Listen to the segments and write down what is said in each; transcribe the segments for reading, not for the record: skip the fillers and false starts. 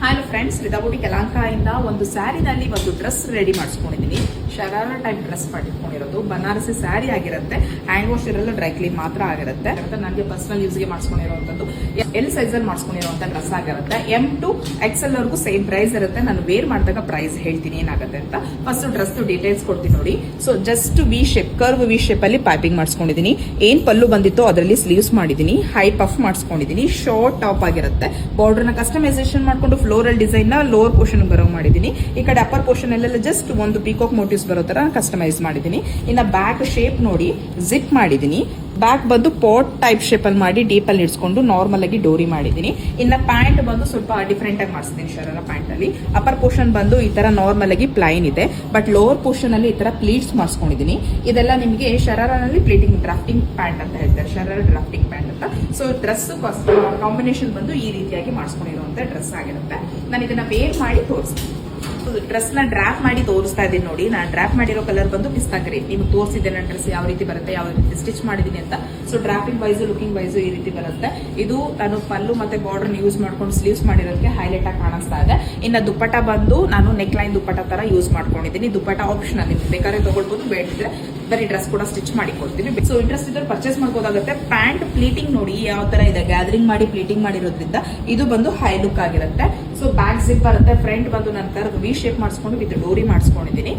Hello friends, ರಿದಾಬುಟಿ ಯಲಹಂಕದಿಂದ ಒಂದು ಸ್ಯಾರಿನಲ್ಲಿ ಒಂದು dress ready ಮಾಡಿಸ್ಕೊಂಡಿದ್ದೀನಿ. ಶರಾರ type dress ಮಾಡಿಟ್ಕೊಂಡಿರೋದು Banarasi sari ಆಗಿರುತ್ತೆ. ಹ್ಯಾಂಡ್ ವಾಶ್ ಇರಲ್ಲ, ಡ್ರೈ ಕ್ಲೀನ್ ಮಾತ್ರ ಆಗಿರುತ್ತೆ. ನನಗೆ ಪರ್ಸನಲ್ ಯೂಸ್ಗೆ ಮಾಡಿಸ್ಕೊಂಡಿರುವಂತದ್ದು ಎಲ್ ಸೈಜ್ ಅಲ್ಲಿ ಮಾಡಿಸ್ಕೊಂಡಿರುವಂತ ಡ್ರೆಸ್ ಆಗಿರುತ್ತೆ. M to XL ವರೆಗೂ ಸೇಮ್ ಪ್ರೈಸ್ ಇರುತ್ತೆ. ನಾನು ವೇರ್ ಮಾಡಿದಾಗ ಪ್ರೈಸ್ ಹೇಳ್ತೀನಿ ಏನಾಗುತ್ತೆ ಅಂತ. ಫಸ್ಟ್ ಡ್ರೆಸ್ ಡೀಟೇಲ್ಸ್ ಕೊಡ್ತೀನಿ ನೋಡಿ. So just V shape, curve V shape ಅಲ್ಲಿ ಪೈಪಿಂಗ್ ಮಾಡಿಸ್ಕೊಂಡಿದ್ದೀನಿ. ಏನ್ ಪಲ್ಲು ಬಂದಿತ್ತು ಅದರಲ್ಲಿ ಸ್ಲೀವ್ಸ್ ಮಾಡಿದ್ದೀನಿ. ಹೈ ಪಫ್ ಮಾಡಿಸ್ಕೊಂಡಿದ್ದೀನಿ. ಶಾರ್ಟ್ ಟಾಪ್ ಆಗಿರುತ್ತೆ. ಬಾರ್ಡರ್ ನ ಕಸ್ಟಮೈಸೇಷನ್ ಮಾಡ್ಕೊಂಡು ಫ್ಲೋರಲ್ ಡಿಸೈನ್ ನ ಲೋವರ್ ಪೋರ್ಷನ್ ಬರೋ ಮಾಡಿದ್ದೀನಿ. ಈ ಕಡೆ ಅಪ್ಪರ್ ಪೋರ್ಷನ್ ಅಲ್ಲೆಲ್ಲ ಜಸ್ಟ್ ಒಂದು ಪೀಕಾಕ್ ಮೋಟಿವ್ಸ್ ಬರೋ ತರ ಕಸ್ಟಮೈಸ್ ಮಾಡಿದ್ದೀನಿ. ಇನ್ನ ಬ್ಯಾಕ್ ಶೇಪ್ ನೋಡಿ ಜಿಪ್ ಮಾಡಿದ್ದೀನಿ. ಬ್ಯಾಕ್ ಬಂದು ಪಾಟ್ ಟೈಪ್ ಶೇಪ್ ಅಲ್ಲಿ ಮಾಡಿ ಡೀಪ್ ಅಲ್ಲಿ ಇಡ್ಸ್ಕೊಂಡು ನಾರ್ಮಲ್ ಆಗಿ ಡೋರಿ ಮಾಡಿದ್ದೀನಿ. ಇನ್ನ ಪ್ಯಾಂಟ್ ಬಂದು ಸ್ವಲ್ಪ ಡಿಫ್ರೆಂಟ್ ಆಗಿ ಮಾಡಿಸಿದ್ದೀನಿ. ಶರಾರ ಪ್ಯಾಂಟ್ ಅಲ್ಲಿ ಅಪ್ಪರ್ ಪೋರ್ಷನ್ ಬಂದು ಈ ತರ ನಾರ್ಮಲ್ ಆಗಿ ಪ್ಲೈನ್ ಇದೆ, ಬಟ್ ಲೋವರ್ ಪೋರ್ಷನ್ ಅಲ್ಲಿ ಈ ತರ ಪ್ಲೀಟ್ಸ್ ಮಾಡಿಸ್ಕೊಂಡಿದ್ದೀನಿ. ಇದೆಲ್ಲ ನಿಮಗೆ ಶರಾರಲ್ಲಿ ಪ್ಲೀಟಿಂಗ್ ಡ್ರಾಫ್ಟಿಂಗ್ ಪ್ಯಾಂಟ್ ಅಂತ ಹೇಳ್ತಾರೆ, ಶರಾರ ಡ್ರಾಫ್ಟಿಂಗ್ ಪ್ಯಾಂಟ್ ಅಂತ. ಸೊ ಡ್ರೆಸ್ ಕಾಂಬಿನೇಷನ್ ಬಂದು ಈ ರೀತಿಯಾಗಿ ಮಾಡಿಸ್ಕೊಂಡಿರುವಂತ ಡ್ರೆಸ್ ಆಗಿರುತ್ತೆ. ನಾನು ಇದನ್ನ ವೇರ್ ಮಾಡಿ ತೋರಿಸ್ತೀನಿ. ಡ್ರೆಸ್ ನ ಡ್ರಾಪ್ ಮಾಡಿ ತೋರಿಸ್ತಾ ಇದ್ದೀನಿ ನೋಡಿ. ನಾನು ಡ್ರಾಪ್ ಮಾಡಿರೋ ಕಲರ್ ಬಂದು ಪಿಸ್ತಾ ಗ್ರೀನ್. ನಿಮ್ಗೆ ತೋರಿಸಿದೆ ನನ್ನ ಡ್ರೆಸ್ ಯಾವ ರೀತಿ ಬರುತ್ತೆ, ಯಾವ ರೀತಿ ಸ್ಟಿಚ್ ಮಾಡಿದೀನಿ ಅಂತ. So draping wise, looking wise ಈ ರೀತಿ ಬರುತ್ತೆ. ಇದು ನಾನು ಪಲ್ಲು ಮತ್ತೆ ಬಾರ್ಡರ್ ಯೂಸ್ ಮಾಡ್ಕೊಂಡು ಸ್ಲೀವ್ಸ್ ಮಾಡಿರೋದಕ್ಕೆ ಹೈಲೈಟ್ ಆಗಿ ಕಾಣಿಸ್ತಾ ಇದೆ. ಇನ್ನು ದುಪ್ಪಟ ಬಂದು ನಾನು ನೆಕ್ ಲೈನ್ ದುಪ್ಪಟ ತರ ಯೂಸ್ ಮಾಡ್ಕೊಂಡಿದ್ದೀನಿ. ದುಪ್ಪಟ ಆಪ್ಷನಲ್, ನಿಮ್ಗೆ ಬೇಕಾದ್ರೆ ತಗೊಳ್ಬಹುದು, ಬೇಡಿದ್ರೆ ಬರೀ ಡ್ರೆಸ್ ಕೂಡ ಸ್ಟಿಚ್ ಮಾಡಿ ಕೊಡ್ತೀನಿ. ಸೊ ಇಂಟ್ರೆಸ್ಟ್ ಇದ್ರೆ ಪರ್ಚೇಸ್ ಮಾಡ್ಬೋದಾಗುತ್ತೆ. ಪ್ಯಾಂಟ್ ಪ್ಲೀಟಿಂಗ್ ನೋಡಿ ಯಾವ ತರ ಇದೆ, ಗ್ಯಾದರಿಂಗ್ ಮಾಡಿ ಪ್ಲೀಟಿಂಗ್ ಮಾಡಿರೋದ್ರಿಂದ ಇದು ಬಂದು ಹೈ ಲುಕ್ ಆಗಿರುತ್ತೆ. ಸೊ ಬ್ಯಾಕ್ ಜಿಪ್ ಬರುತ್ತೆ. ಫ್ರಂಟ್ ಬಂದು ನಂತರ ವಿ ಶೇಪ್ ಮಾಡಿಸ್ಕೊಂಡು ವಿತ್ ಡೋರಿ ಮಾಡಿಸ್ಕೊಂಡಿದ್ದೀನಿ.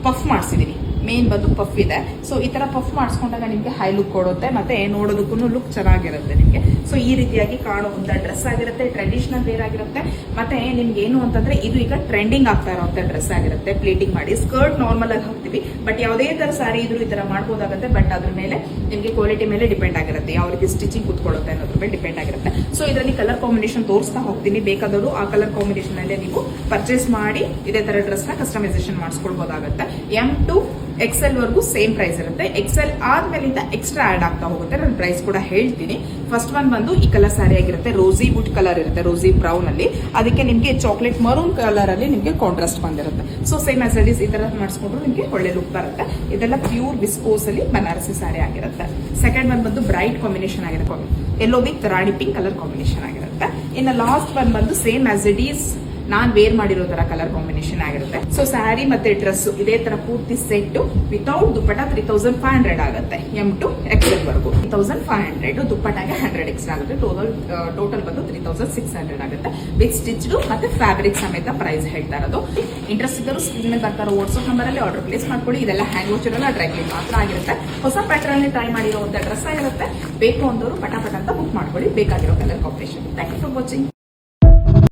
ಪಫ್ ಮಾಡಿಸಿದೀನಿ. ಮೇನ್ ಬಂದು ಪಫ್ ಇದೆ. ಸೊ ಈ ತರ ಪಫ್ ಮಾಡಿಸ್ಕೊಂಡಾಗ ನಿಮ್ಗೆ ಹೈ ಲುಕ್ ಕೊಡುತ್ತೆ, ಮತ್ತೆ ನೋಡೋದಕ್ಕೂ ಲುಕ್ ಚೆನ್ನಾಗಿರುತ್ತೆ ನಿಮ್ಗೆ. ಸೊ ಈ ರೀತಿಯಾಗಿ ಕಾಣುವಂತ ಡ್ರೆಸ್ ಆಗಿರುತ್ತೆ. ಟ್ರೆಡಿಷನಲ್ ವೇರ್ ಆಗಿರುತ್ತೆ. ಮತ್ತೆ ನಿಮ್ಗೆ ಏನು ಅಂತಂದ್ರೆ ಇದು ಈಗ ಟ್ರೆಂಡಿಂಗ್ ಆಗ್ತಾ ಇರುವಂತ ಡ್ರೆಸ್ ಆಗಿರುತ್ತೆ. ಪ್ಲೇಟಿಂಗ್ ಮಾಡಿ ಸ್ಕರ್ಟ್ ನಾರ್ಮಲ್ ಆಗಿ ಹಾಕ್ತಿವಿ, ಬಟ್ ಯಾವುದೇ ತರ ಸ್ಯಾರಿ ಇದ್ರೂ ಈ ತರ ಮಾಡಬಹುದಾಗುತ್ತೆ. ಬಟ್ ಅದ್ರ ಮೇಲೆ ನಿಮ್ಗೆ ಕ್ವಾಲಿಟಿ ಮೇಲೆ ಡಿಪೆಂಡ್ ಆಗಿರುತ್ತೆ, ಯಾವ ರೀತಿ ಸ್ಟಿಚಿಂಗ್ ಕುತ್ಕೊಳ್ಳುತ್ತೆ ಅನ್ನೋದ್ರ ಮೇಲೆ ಡಿಪೆಂಡ್ ಆಗಿರುತ್ತೆ. ಸೊ ಇದರಲ್ಲಿ ಕಲರ್ ಕಾಂಬಿನೇಷನ್ ತೋರಿಸ್ತಾ ಹೋಗ್ತೀನಿ. ಬೇಕಾದವರು ಆ ಕಲರ್ ಕಾಂಬಿನೇಷನ್ ಅಲ್ಲೇ ನೀವು ಪರ್ಚೇಸ್ ಮಾಡಿ ಇದೇ ತರ ಡ್ರೆಸ್ ನ ಕಸ್ಟಮೈಸೇಷನ್ ಮಾಡಿಸ್ಕೊಳ್ಬಹುದಾಗುತ್ತೆ. M to XL ವರೆಗೂ ಸೇಮ್ ಪ್ರೈಸ್ ಇರುತ್ತೆ. XL ಆದ್ಮೇಲಿಂದ ಎಕ್ಸ್ಟ್ರಾ ಆಡ್ ಆಗ್ತಾ ಹೋಗುತ್ತೆ. ನಾನು ಪ್ರೈಸ್ ಕೂಡ ಹೇಳ್ತೀನಿ. ಫಸ್ಟ್ ಒನ್ ಬಂದು ಈ ಕಲರ್ ಸ್ಯಾರಿ ಆಗಿರುತ್ತೆ. ರೋಸಿ ವುಡ್ ಕಲರ್ ಇರುತ್ತೆ, ರೋಸಿ ಬ್ರೌನ್ ಅಲ್ಲಿ. ಅದಕ್ಕೆ ನಿಮ್ಗೆ ಚಾಕ್ಲೇಟ್ ಮರೂನ್ ಕಲರ್ ಅಲ್ಲಿ ನಿಮ್ಗೆ ಕಾಂಟ್ರಾಸ್ಟ್ ಬಂದಿರುತ್ತೆ. So same as it is ಈ ತರ ಮಾಡಿಸ್ಕೊಂಡ್ರು ನಿಮ್ಗೆ ಒಳ್ಳೆ ಲುಕ್ ಬರುತ್ತೆ. ಇದೆಲ್ಲ ಪ್ಯೂರ್ ವಿಸ್ಕೋಸ್ ಅಲ್ಲಿ ಬನಾರಸಿ ಸ್ಯಾರಿ ಆಗಿರುತ್ತೆ. ಸೆಕೆಂಡ್ ಒನ್ ಬಂದು ಬ್ರೈಟ್ ಕಾಂಬಿನೇಷನ್ ಆಗಿರುತ್ತೆ. Yellow with rani pink colour combination ಆಗಿರುತ್ತೆ. ಇನ್ನು ಲಾಸ್ಟ್ ಒನ್ ಬಂದು ಸೇಮ್ ಆಸ್ ಇಟ್ ಈಸ್ ನಾನ್ ವೇರ್ ಮಾಡಿರೋ ತರ ಕಲರ್ ಕಾಂಬಿನೇಷನ್ ಆಗಿರುತ್ತೆ. ಸೊ ಸ್ಯಾರಿ ಮತ್ತೆ ಡ್ರೆಸ್ ಇದೇ ತರ ಪೂರ್ತಿ ಸೆಟ್ ವಿತೌಟ್ ದುಪ್ಪಟ 3500 ಆಗುತ್ತೆ. M to XL ವರೆಗೂ 3500, ದುಪ್ಪಟಾಗೆ 100 ಎಕ್ಸ್ಟ್ರಾ ಆಗುತ್ತೆ. ಟೋಟಲ್ ಬಂದು 3600 ಆಗುತ್ತೆ. ವಿತ್ ಸ್ಟಿಚ್ಡ್ ಮತ್ತೆ ಫ್ಯಾಬ್ರಿಕ್ ಸಮೇತ ಪ್ರೈಸ್ ಹೇಳ್ತಾ ಇರೋದು. ಇಂಟ್ರೆಸ್ಟ್ ಇದ್ದರೂ ಸ್ಕ್ರೀನ್ ಮೇಲೆ ಬರ್ತಾರೋ ವಾಟ್ಸ್ಆಪ್ ನಂಬರ್ ಅಲ್ಲಿ ಆರ್ಡರ್ ಪ್ಲೇಸ್ ಮಾಡ್ಕೊಳ್ಳಿ. ಇದೆಲ್ಲ ಹ್ಯಾಂಡ್ ವಾಶ್ ಇರಲ್ಲ, ಡ್ರೈ ಕ್ಲೀನ್ ಮಾತ್ರ ಆಗಿರುತ್ತೆ. ಹೊಸ ಪ್ಯಾಟರ್ನ್ ಅಲ್ಲಿ ಟ್ರೈ ಮಾಡಿರುವಂತ ಡ್ರೆಸ್ ಆಗಿರುತ್ತೆ. ಬೇಕು ಅಂದವರು ಪಟಾಪಟ ಅಂತ ಬುಕ್ ಮಾಡ್ಕೊಳ್ಳಿ. ಬೇಕಾಗಿರೋ colour combination. Thank you for watching.